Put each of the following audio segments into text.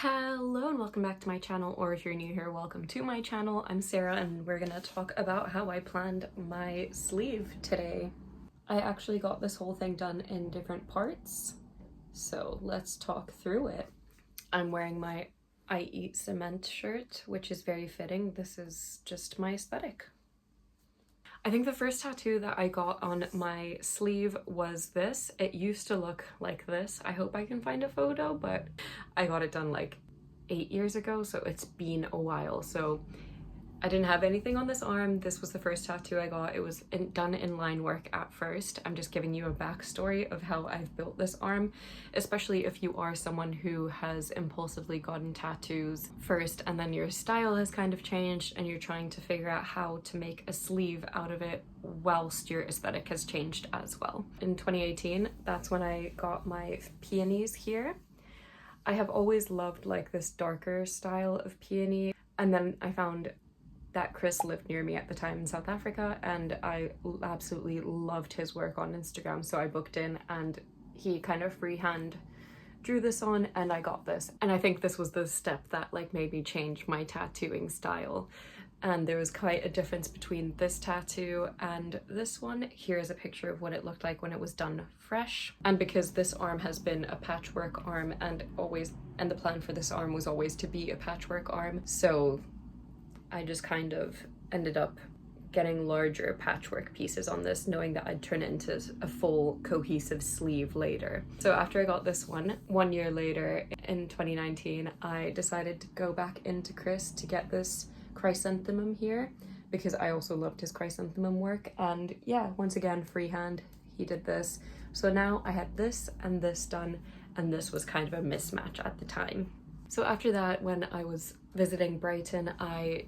Hello and welcome back to my channel, or if you're new here, welcome to my channel. I'm Sarah and we're gonna talk about how I planned my sleeve today. I actually got this whole thing done in different parts, so let's talk through it. I'm wearing my I Eat Cement shirt, which is very fitting. This is just my aesthetic. I think the first tattoo that I got on my sleeve was this. It used to look like this. I hope I can find a photo, but I got it done like 8 years ago, so it's been a while. So I didn't have anything on this arm. This was the first tattoo I got. It was done in line work at first. I'm just giving you a backstory of how I've built this arm, especially if you are someone who has impulsively gotten tattoos first and then your style has kind of changed and you're trying to figure out how to make a sleeve out of it whilst your aesthetic has changed as well. In 2018, that's when I got my peonies here. I have always loved like this darker style of peony, and then I found that Chris lived near me at the time in South Africa and I absolutely loved his work on Instagram, so I booked in and he kind of freehand drew this on and I got this. And I think this was the step that like made me change my tattooing style. And there was quite a difference between this tattoo and this one. Here's a picture of what it looked like when it was done fresh. And because this arm has been a patchwork arm and the plan for this arm was always to be a patchwork arm, so I just kind of ended up getting larger patchwork pieces on this, knowing that I'd turn it into a full cohesive sleeve later. So after I got this one year later in 2019, I decided to go back into Chris to get this chrysanthemum here because I also loved his chrysanthemum work. And yeah, once again, freehand, he did this. So now I had this and this done, and this was kind of a mismatch at the time. So after that, when I was visiting Brighton, I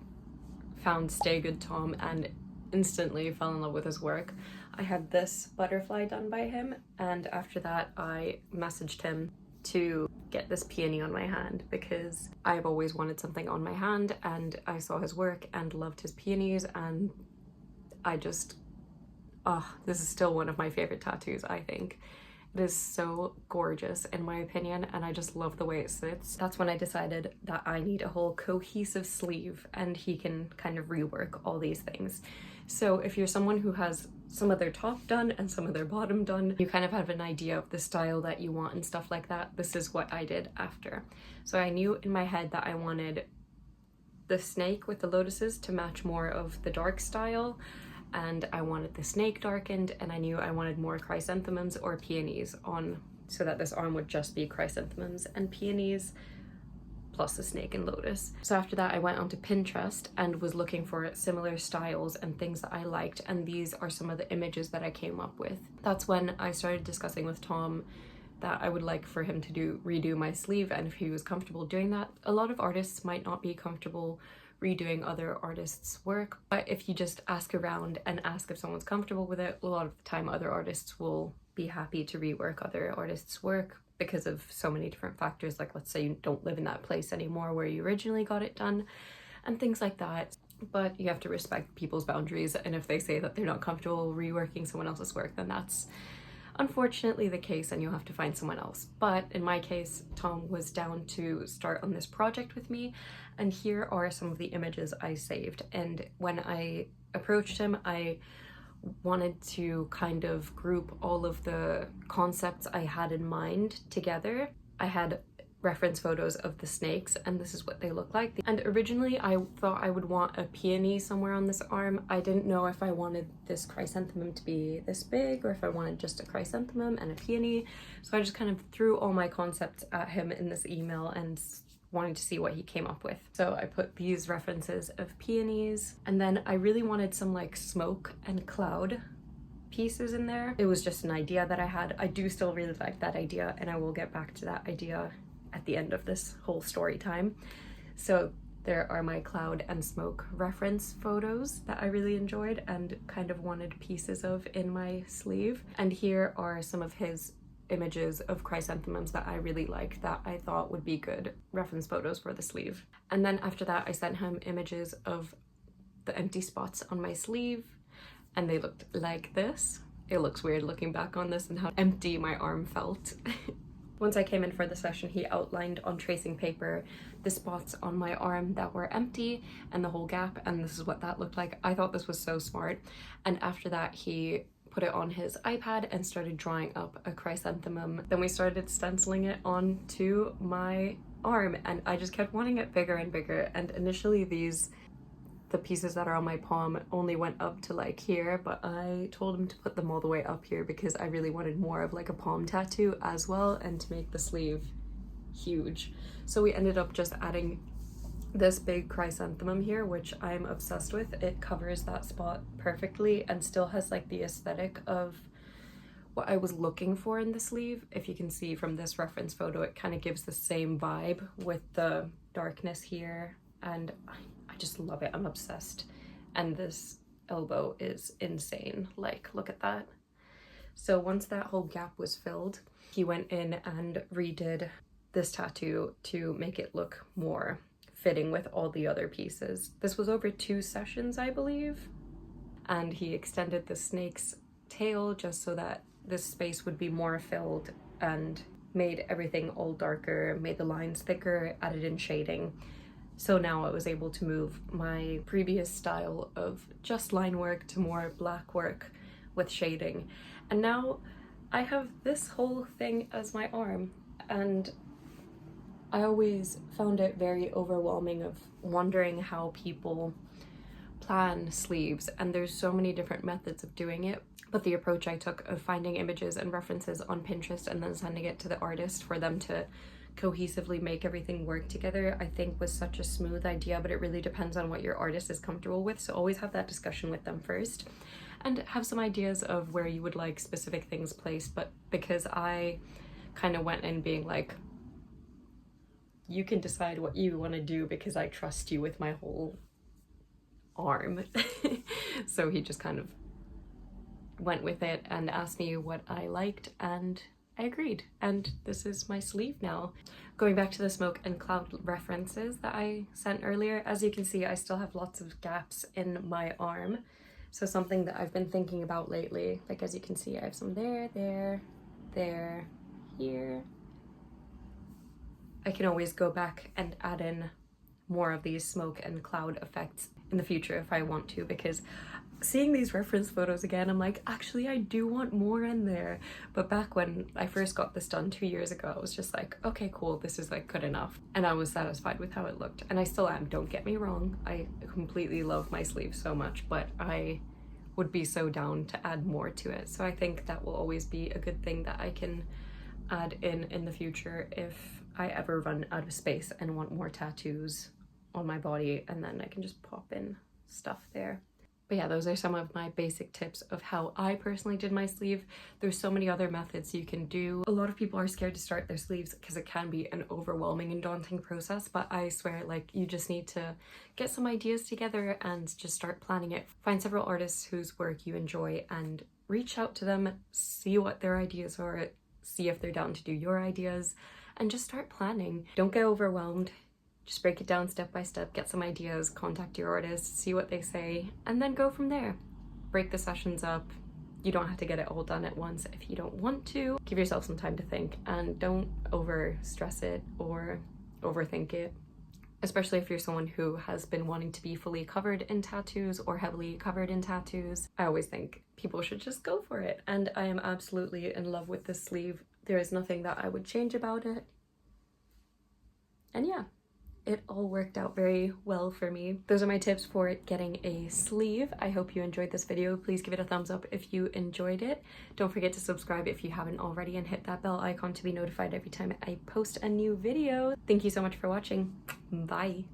found Stay Good Tom and instantly fell in love with his work. I had this butterfly done by him, and after that I messaged him to get this peony on my hand because I've always wanted something on my hand, and I saw his work and loved his peonies, and I just, this is still one of my favorite tattoos, I think. It is so gorgeous in my opinion, and I just love the way it sits. That's when I decided that I need a whole cohesive sleeve and he can kind of rework all these things. So if you're someone who has some of their top done and some of their bottom done, you kind of have an idea of the style that you want and stuff like that. This is what I did after. So I knew in my head that I wanted the snake with the lotuses to match more of the dark style, and I wanted the snake darkened, and I knew I wanted more chrysanthemums or peonies on, so that this arm would just be chrysanthemums and peonies plus the snake and lotus. So after that I went onto Pinterest and was looking for similar styles and things that I liked, and these are some of the images that I came up with. That's when I started discussing with Tom that I would like for him to redo my sleeve, and if he was comfortable doing that. A lot of artists might not be comfortable redoing other artists' work, but if you just ask around and ask if someone's comfortable with it, a lot of the time other artists will be happy to rework other artists' work because of so many different factors, like let's say you don't live in that place anymore where you originally got it done and things like that. But you have to respect people's boundaries, and if they say that they're not comfortable reworking someone else's work, then that's unfortunately the case and you'll have to find someone else. But in my case, Tom was down to start on this project with me, and here are some of the images I saved. And when I approached him, I wanted to kind of group all of the concepts I had in mind together. I had reference photos of the snakes, and this is what they look like. And originally I thought I would want a peony somewhere on this arm. I didn't know if I wanted this chrysanthemum to be this big or if I wanted just a chrysanthemum and a peony. So I just kind of threw all my concepts at him in this email and wanted to see what he came up with. So I put these references of peonies, and then I really wanted some like smoke and cloud pieces in there. It was just an idea that I had. I do still really like that idea, and I will get back to that idea at the end of this whole story time. So there are my cloud and smoke reference photos that I really enjoyed and kind of wanted pieces of in my sleeve. And here are some of his images of chrysanthemums that I really liked that I thought would be good reference photos for the sleeve. And then after that I sent him images of the empty spots on my sleeve, and they looked like this. It looks weird looking back on this and how empty my arm felt. Once I came in for the session, he outlined on tracing paper the spots on my arm that were empty and the whole gap, and this is what that looked like. I thought this was so smart. And after that, he put it on his iPad and started drawing up a chrysanthemum. Then we started stenciling it onto my arm, and I just kept wanting it bigger and bigger. And initially the pieces that are on my palm only went up to like here, but I told him to put them all the way up here because I really wanted more of like a palm tattoo as well, and to make the sleeve huge. So we ended up just adding this big chrysanthemum here, which I'm obsessed with. It covers that spot perfectly and still has like the aesthetic of what I was looking for in the sleeve. If you can see from this reference photo, it kind of gives the same vibe with the darkness here, and I just love it. I'm obsessed. And this elbow is insane. Like, look at that. So once that whole gap was filled, he went in and redid this tattoo to make it look more fitting with all the other pieces. This was over 2 sessions, I believe. And he extended the snake's tail just so that this space would be more filled, and made everything all darker, made the lines thicker, added in shading. So now I was able to move my previous style of just line work to more black work with shading. And now I have this whole thing as my arm, and I always found it very overwhelming of wondering how people plan sleeves, and there's so many different methods of doing it. But the approach I took of finding images and references on Pinterest and then sending it to the artist for them to cohesively make everything work together, I think was such a smooth idea, but it really depends on what your artist is comfortable with. So always have that discussion with them first and have some ideas of where you would like specific things placed. But because I kind of went in being like, you can decide what you want to do because I trust you with my whole arm. So he just kind of went with it and asked me what I liked, and I agreed, and this is my sleeve now. Going back to the smoke and cloud references that I sent earlier, as you can see, I still have lots of gaps in my arm. So something that I've been thinking about lately, like as you can see, I have some there, here. I can always go back and add in more of these smoke and cloud effects in the future if I want to, because seeing these reference photos again, I'm like, actually I do want more in there. But back when I first got this done 2 years ago, I was just like, okay, cool, this is like good enough. And I was satisfied with how it looked. And I still am, don't get me wrong. I completely love my sleeve so much, but I would be so down to add more to it. So I think that will always be a good thing that I can add in the future if I ever run out of space and want more tattoos on my body, and then I can just pop in stuff there. But yeah, those are some of my basic tips of how I personally did my sleeve. There's so many other methods you can do. A lot of people are scared to start their sleeves because it can be an overwhelming and daunting process, but I swear, like, you just need to get some ideas together and just start planning it. Find several artists whose work you enjoy and reach out to them, see what their ideas are, see if they're down to do your ideas, and just start planning. Don't get overwhelmed. Just break it down step by step, get some ideas, contact your artist, see what they say, and then go from there. Break the sessions up. You don't have to get it all done at once if you don't want to. Give yourself some time to think, and don't over stress it or overthink it. Especially if you're someone who has been wanting to be fully covered in tattoos or heavily covered in tattoos. I always think people should just go for it, and I am absolutely in love with this sleeve. There is nothing that I would change about it. And yeah, it all worked out very well for me. Those are my tips for getting a sleeve. I hope you enjoyed this video. Please give it a thumbs up if you enjoyed it. Don't forget to subscribe if you haven't already, and hit that bell icon to be notified every time I post a new video. Thank you so much for watching. Bye.